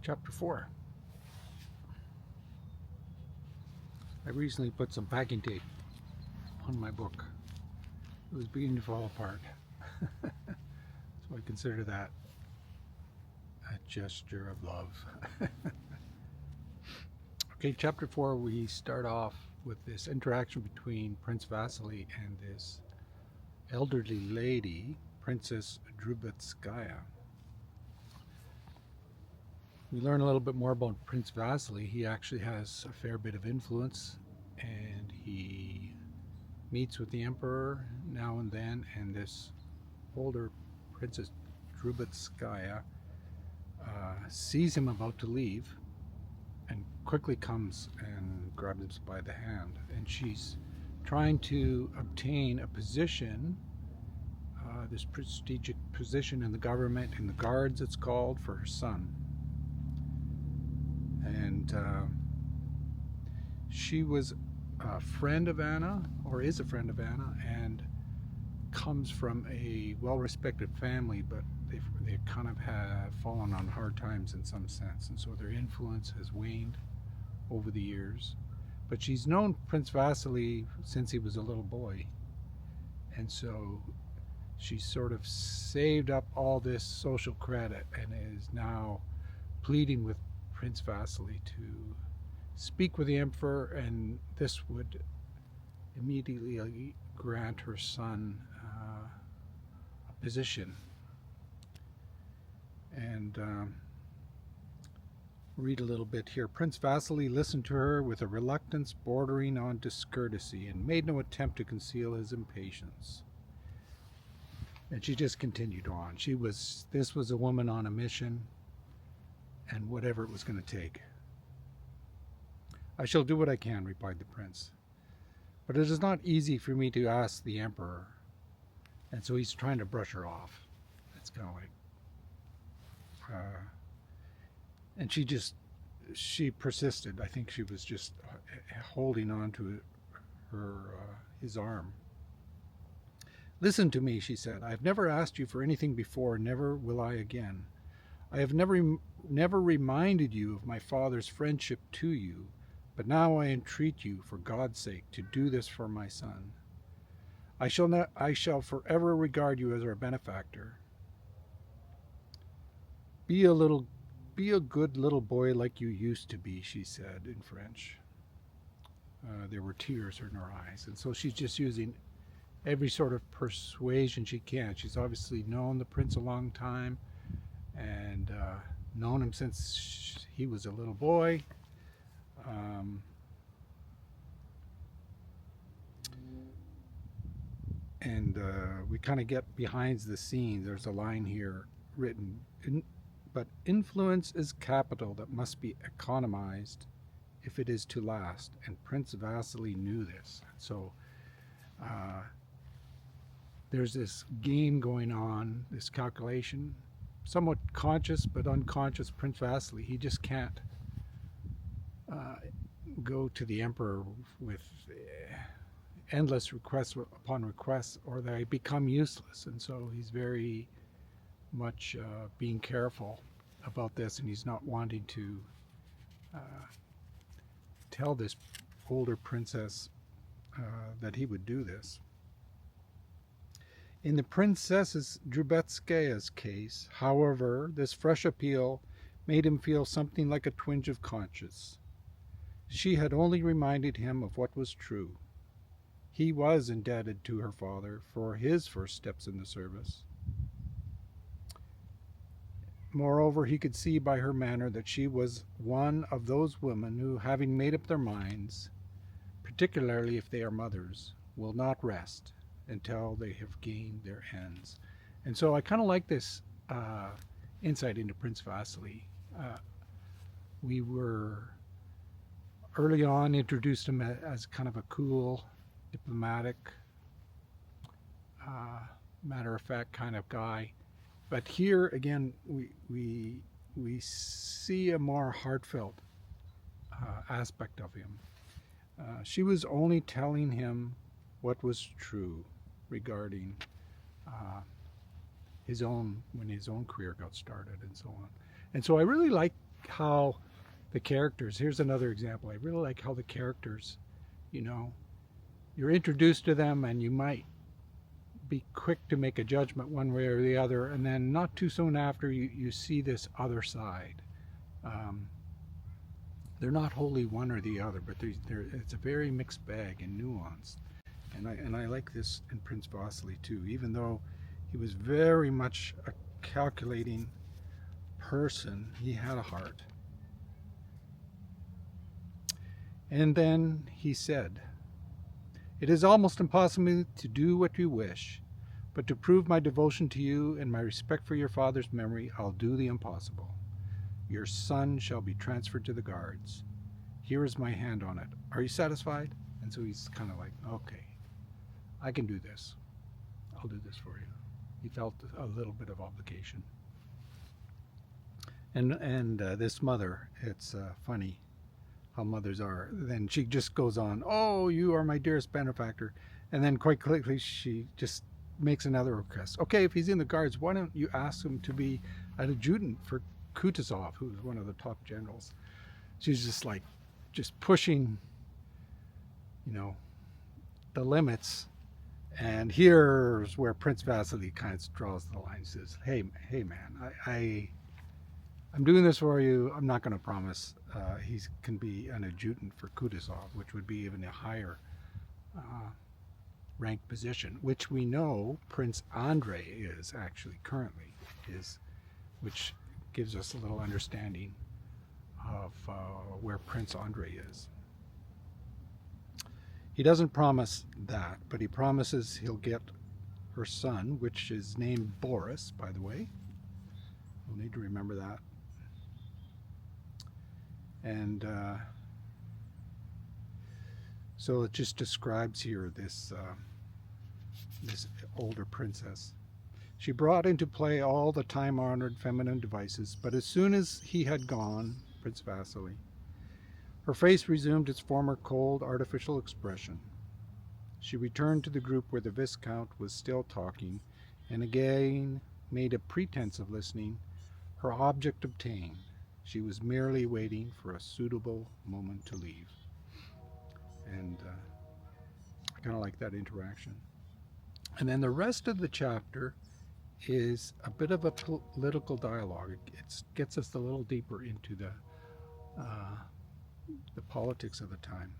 Chapter 4. I recently put some packing tape on my book. It was beginning to fall apart. So I consider that a gesture of love. Okay, chapter 4, we start off with this interaction between Prince Vasily and this elderly lady, Princess Drubetskaya. We learn a little bit more about Prince Vasily. He actually has a fair bit of influence, and he meets with the emperor now and then, and this older Princess Drubetskaya sees him about to leave and quickly comes and grabs him by the hand, and she's trying to obtain a position, this prestigious position in the government, in the guards it's called, for her son. And she was a friend of Anna, or is a friend of Anna, and comes from a well-respected family, but they kind of have fallen on hard times in some sense, and so their influence has waned over the years. But she's known Prince Vasily since he was a little boy, and so she's sort of saved up all this social credit and is now pleading with Prince Vasily to speak with the emperor, and this would immediately grant her son a position. And read a little bit here. Prince Vasily listened to her with a reluctance bordering on discourtesy and made no attempt to conceal his impatience. And she just continued on. This was a woman on a mission, and whatever it was going to take. I shall do what I can, replied the prince. But it is not easy for me to ask the emperor. And so he's trying to brush her off. It's kind of like, and she persisted. I think she was just holding on to his arm. Listen to me, she said. I have never asked you for anything before, never will I again. I have never reminded you of my father's friendship to you, but now I entreat you, for God's sake, to do this for my son. I shall forever regard you as our benefactor. Be a good little boy like you used to be, she said in French. There were tears in her eyes, and so she's just using every sort of persuasion she can. She's obviously known the prince a long time, and known him since he was a little boy. We kind of get behind the scenes. There's a line here written, but influence is capital that must be economized if it is to last, and Prince Vasily knew this. So there's this game going on, this calculation, somewhat conscious but unconscious. Prince Vasily, he just can't go to the emperor with endless requests upon requests, or they become useless. And so he's very much being careful about this, and he's not wanting to tell this older princess that he would do this. In the Princess Drubetskaya's case, however, this fresh appeal made him feel something like a twinge of conscience. She had only reminded him of what was true. He was indebted to her father for his first steps in the service. Moreover, he could see by her manner that she was one of those women who, having made up their minds, particularly if they are mothers, will not rest until they have gained their ends. And so I kind of like this insight into Prince Vasily. We were early on introduced him as kind of a cool, diplomatic, matter-of-fact kind of guy. But here again, we see a more heartfelt aspect of him. She was only telling him what was true regarding when his own career got started and so on. And so I really like like how the characters, here's another example. I really like how the characters, you know, you're introduced to them and you might be quick to make a judgment one way or the other, and then not too soon after you see this other side. They're not wholly one or the other, but it's a very mixed bag and nuanced. And I like this in Prince Vasily too, even though he was very much a calculating person, he had a heart. And then he said, "It is almost impossible to do what you wish, but to prove my devotion to you and my respect for your father's memory, I'll do the impossible. Your son shall be transferred to the guards. Here is my hand on it. Are you satisfied?" And so he's kind of like, okay, I can do this. I'll do this for you. He felt a little bit of obligation. And this mother, it's funny how mothers are. Then she just goes on, "Oh, you are my dearest benefactor." And then quite quickly she just makes another request. "Okay, if he's in the guards, why don't you ask him to be an adjutant for Kutuzov, who's one of the top generals?" She's just like, just pushing, you know, the limits. And here's where Prince Vasily kind of draws the line. He says, hey man, I'm doing this for you. I'm not going to promise he can be an adjutant for Kutuzov, which would be even a higher ranked position, which we know Prince Andrei is actually currently, which gives us a little understanding of where Prince Andrei is. He doesn't promise that, but he promises he'll get her son, which is named Boris, by the way. We'll need to remember that. And so it just describes here this older princess. She brought into play all the time-honored feminine devices, but as soon as he had gone, Prince Vasily, her face resumed its former cold, artificial expression. She returned to the group where the Viscount was still talking, and again made a pretense of listening. Her object obtained. She was merely waiting for a suitable moment to leave. And I kind of like that interaction. And then the rest of the chapter is a bit of a political dialogue. It gets us a little deeper into the politics of the time.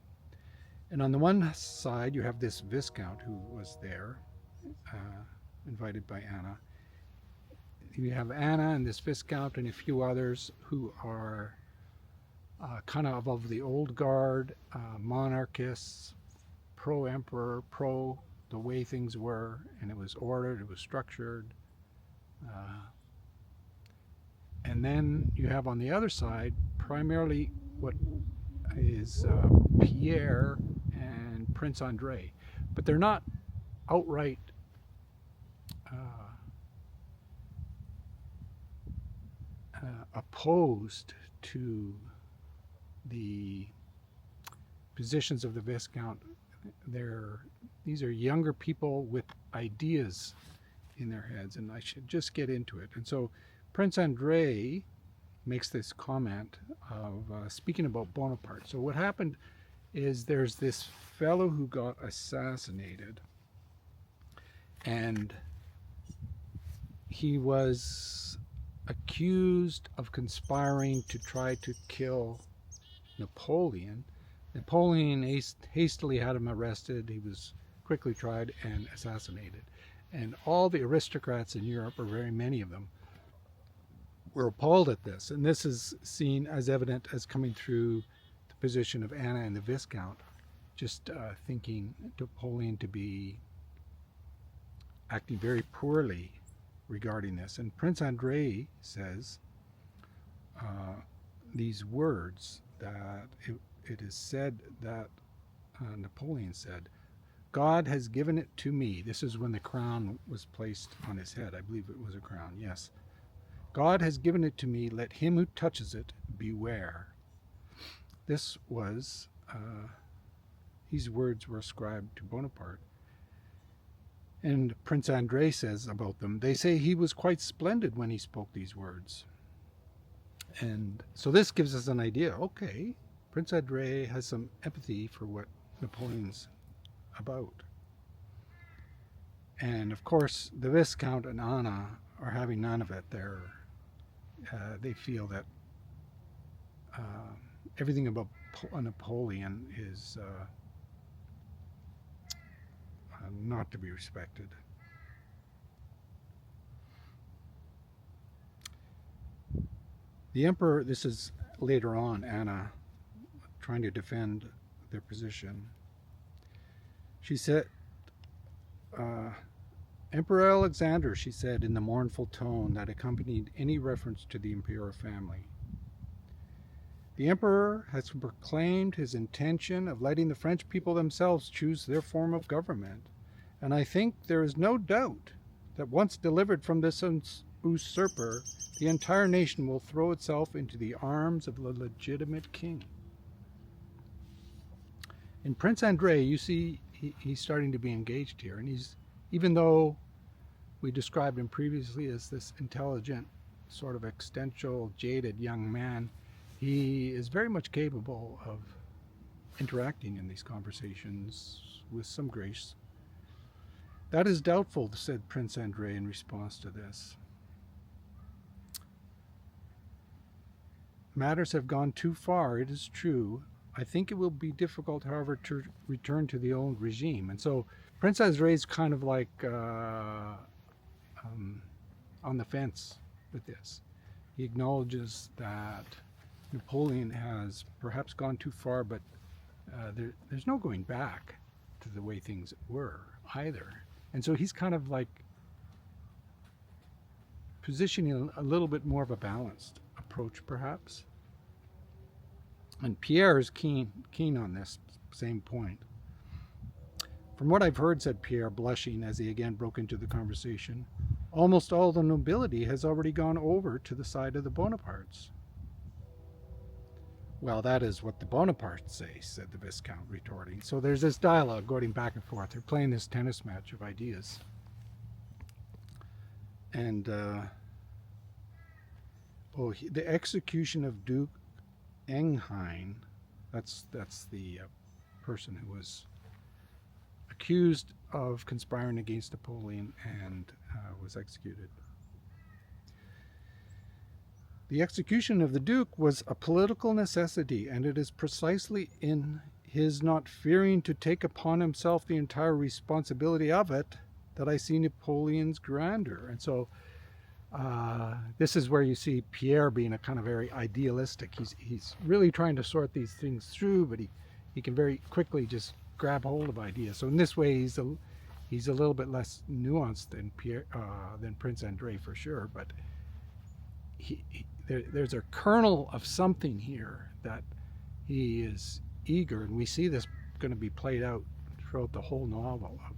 And on the one side, you have this Viscount who was there, invited by Anna. You have Anna and this Viscount and a few others who are kind of the old guard, monarchists, pro-emperor, pro the way things were, and it was ordered, it was structured. And then you have on the other side primarily what is Pierre and Prince Andrei, but they're not outright opposed to the positions of the Viscount. These are younger people with ideas in their heads, and I should just get into it. And so Prince Andrei makes this comment of speaking about Bonaparte. So what happened is there's this fellow who got assassinated, and he was accused of conspiring to try to kill Napoleon. Napoleon hastily had him arrested. He was quickly tried and assassinated. And all the aristocrats in Europe, or very many of them, were appalled at this. And this is seen as evident as coming through the position of Anna and the Viscount, just thinking Napoleon to be acting very poorly regarding this. And Prince Andrei says these words that it is said that Napoleon said, "God has given it to me." This is when the crown was placed on his head. I believe it was a crown, yes. "God has given it to me. Let him who touches it beware." This was, these words were ascribed to Bonaparte. And Prince Andrei says about them, they say he was quite splendid when he spoke these words. And so this gives us an idea. Okay, Prince Andrei has some empathy for what Napoleon's about. And of course, the Viscount and Anna are having none of it. They feel that everything about Napoleon is not to be respected. The emperor, this is later on, Anna trying to defend their position. She said, Emperor Alexander, she said in the mournful tone that accompanied any reference to the imperial family. The emperor has proclaimed his intention of letting the French people themselves choose their form of government, and I think there is no doubt that once delivered from this usurper, the entire nation will throw itself into the arms of the legitimate king. In Prince Andrei, you see he's starting to be engaged here, and even though we described him previously as this intelligent, sort of existential, jaded young man, he is very much capable of interacting in these conversations with some grace. That is doubtful, said Prince Andrei in response to this. Matters have gone too far, it is true. I think it will be difficult, however, to return to the old regime. And so Prince Andrei is kind of like on the fence with this. He acknowledges that Napoleon has perhaps gone too far, but there's no going back to the way things were either. And so he's kind of like positioning a little bit more of a balanced approach, perhaps. And Pierre is keen on this same point. From what I've heard, said Pierre, blushing as he again broke into the conversation, almost all the nobility has already gone over to the side of the Bonapartes. Well, that is what the Bonapartes say, said the Viscount, retorting. So there's this dialogue going back and forth. They're playing this tennis match of ideas. And the execution of Duke Enghien, that's the person who was accused of conspiring against Napoleon and was executed. The execution of the Duke was a political necessity, and it is precisely in his not fearing to take upon himself the entire responsibility of it that I see Napoleon's grandeur. And so this is where you see Pierre being a kind of very idealistic. He's really trying to sort these things through, but he can very quickly just grab hold of ideas. So in this way, he's a little bit less nuanced than Prince Andrei for sure. But there's a kernel of something here that he is eager, and we see this going to be played out throughout the whole novel of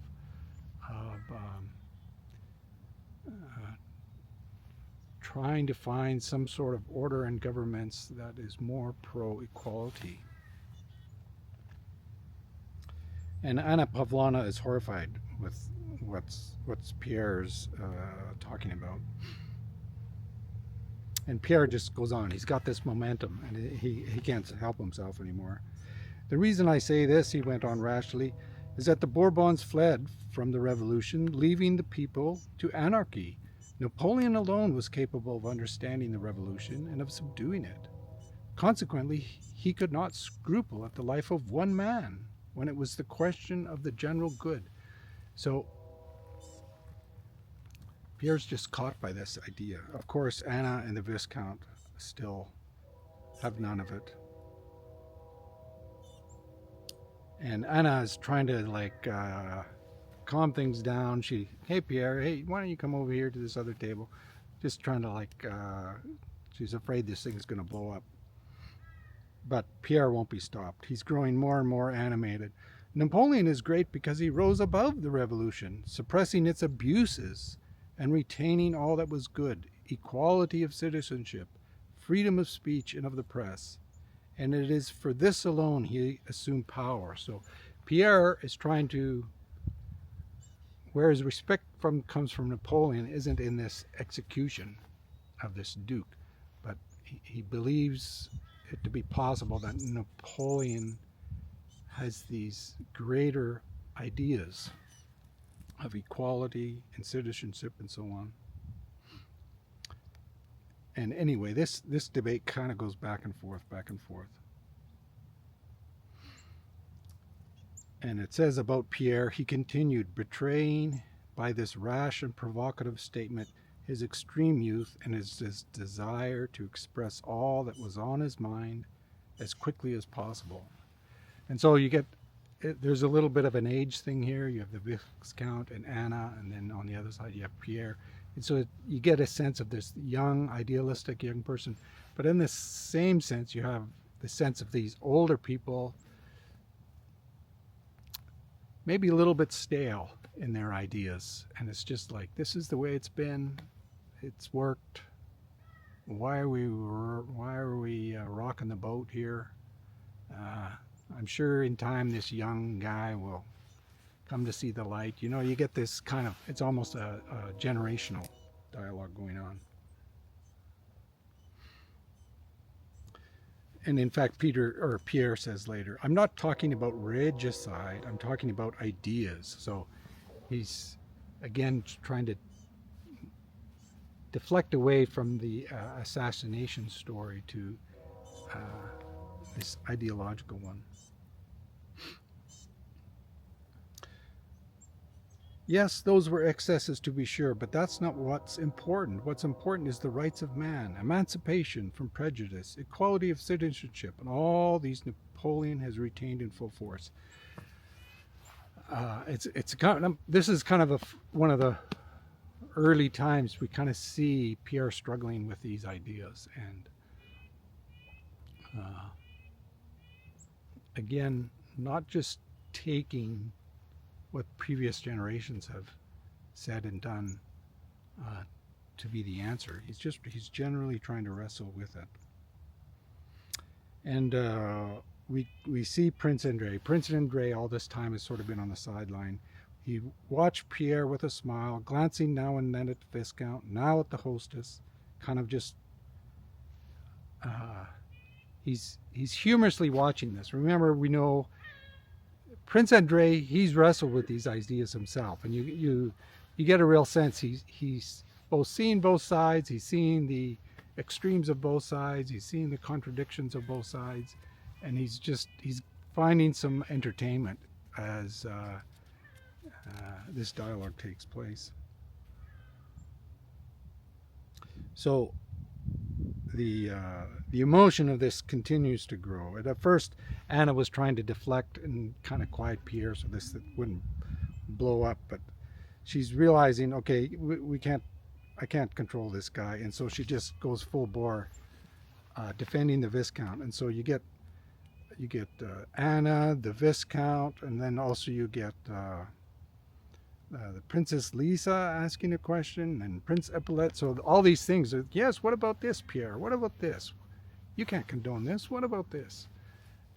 trying to find some sort of order in governments that is more pro-equality. And Anna Pavlovna is horrified with what's Pierre's talking about. And Pierre just goes on. He's got this momentum, and he can't help himself anymore. The reason I say this, he went on rashly, is that the Bourbons fled from the revolution, leaving the people to anarchy. Napoleon alone was capable of understanding the revolution and of subduing it. Consequently, he could not scruple at the life of one man when it was the question of the general good. So Pierre's just caught by this idea. Of course, Anna and the Viscount still have none of it. And Anna is trying to calm things down. Hey Pierre, hey, why don't you come over here to this other table? Just trying to she's afraid this thing is going to blow up. But Pierre won't be stopped. He's growing more and more animated. Napoleon is great because he rose above the revolution, suppressing its abuses and retaining all that was good, equality of citizenship, freedom of speech and of the press. And it is for this alone he assumed power. So Pierre is trying to, where his respect comes from Napoleon isn't in this execution of this Duke, but he believes it to be possible that Napoleon has these greater ideas of equality and citizenship and so on. And anyway, this debate kind of goes back and forth. And it says about Pierre, he continued, betraying by this rash and provocative statement his extreme youth and his desire to express all that was on his mind as quickly as possible. And so you get, there's a little bit of an age thing here. You have the Viscount and Anna, and then on the other side you have Pierre. And so you get a sense of this young, idealistic young person. But in the same sense, you have the sense of these older people, maybe a little bit stale in their ideas. And it's just like, this is the way it's been. It's worked. Why are we rocking the boat here? I'm sure in time this young guy will come to see the light. You know, you get this kind of, it's almost a generational dialogue going on. And in fact, Pierre says later, I'm not talking about regicide, I'm talking about ideas. So he's, again, trying to deflect away from the assassination story to this ideological one. Yes, those were excesses to be sure, but that's not what's important. What's important is the rights of man, emancipation from prejudice, equality of citizenship, and all these Napoleon has retained in full force. This is kind of one of the early times we kind of see Pierre struggling with these ideas, and again, not just taking what previous generations have said and done to be the answer. He's generally trying to wrestle with it. And we see Prince Andrei. Prince Andrei all this time has sort of been on the sideline. He watched Pierre with a smile, glancing now and then at the Viscount, now at the hostess, kind of just he's humorously watching this. Remember, we know Prince Andrei, he's wrestled with these ideas himself, and you get a real sense he's both seeing both sides, he's seeing the extremes of both sides, he's seeing the contradictions of both sides, and he's finding some entertainment as this dialogue takes place. So the emotion of this continues to grow. At first, Anna was trying to deflect and kind of quiet Pierre so this wouldn't blow up, but she's realizing, okay, I can't control this guy, and so she just goes full bore defending the Viscount. And so you get Anna, the Viscount, and then also you get the Princess Lisa asking a question, and Prince Epaulet. So all these things are, yes, what about this, Pierre? What about this? You can't condone this. What about this?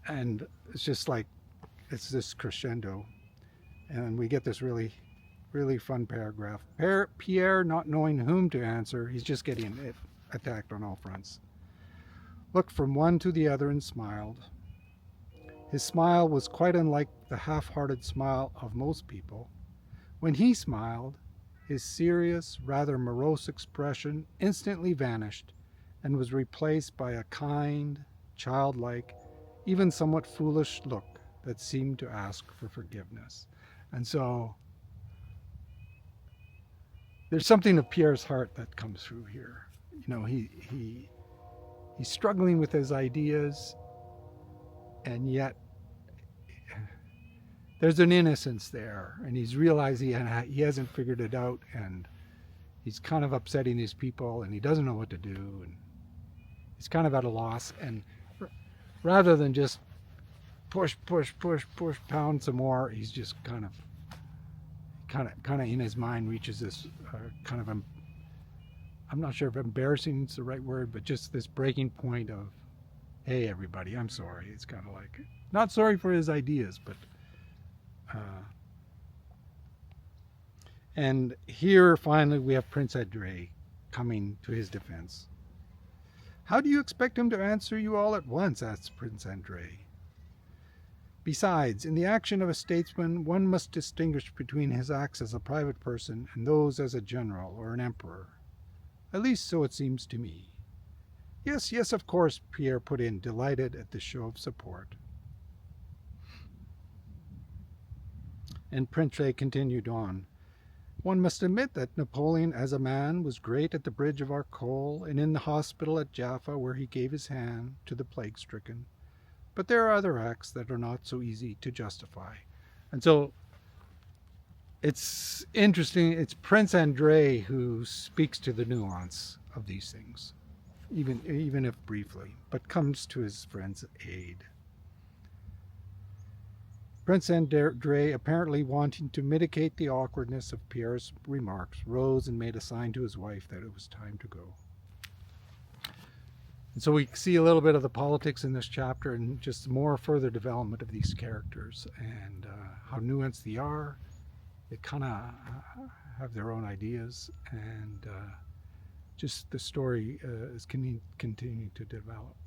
And it's just like, it's this crescendo. And we get this really, really fun paragraph. Pierre, not knowing whom to answer, he's just getting attacked on all fronts, looked from one to the other and smiled. His smile was quite unlike the half-hearted smile of most people. When he smiled, his serious, rather morose expression instantly vanished and was replaced by a kind, childlike, even somewhat foolish look that seemed to ask for forgiveness. And so there's something of Pierre's heart that comes through here. You know, he's struggling with his ideas, and yet there's an innocence there, and he's realized he hasn't figured it out, and he's kind of upsetting his people, and he doesn't know what to do, and he's kind of at a loss. And rather than just push, pound some more, he's just kind of in his mind reaches this kind of, I'm not sure if embarrassing is the right word, but just this breaking point of, hey, everybody, I'm sorry. It's kind of like, not sorry for his ideas, but and here finally we have Prince Andrei coming to his defense. How do you expect him to answer you all at once? Asked Prince Andrei. Besides, in the action of a statesman, one must distinguish between his acts as a private person and those as a general or an emperor. At least so it seems to me. Yes, yes, of course, Pierre put in, delighted at the show of support. And Prince Andrei continued on. One must admit that Napoleon as a man was great at the bridge of Arcole and in the hospital at Jaffa where he gave his hand to the plague-stricken. But there are other acts that are not so easy to justify. And so it's interesting, it's Prince Andrei who speaks to the nuance of these things, even if briefly, but comes to his friend's aid. Prince Andrei, apparently wanting to mitigate the awkwardness of Pierre's remarks, rose and made a sign to his wife that it was time to go. And so we see a little bit of the politics in this chapter and just more further development of these characters and how nuanced they are. They kind of have their own ideas, and just the story is continuing to develop.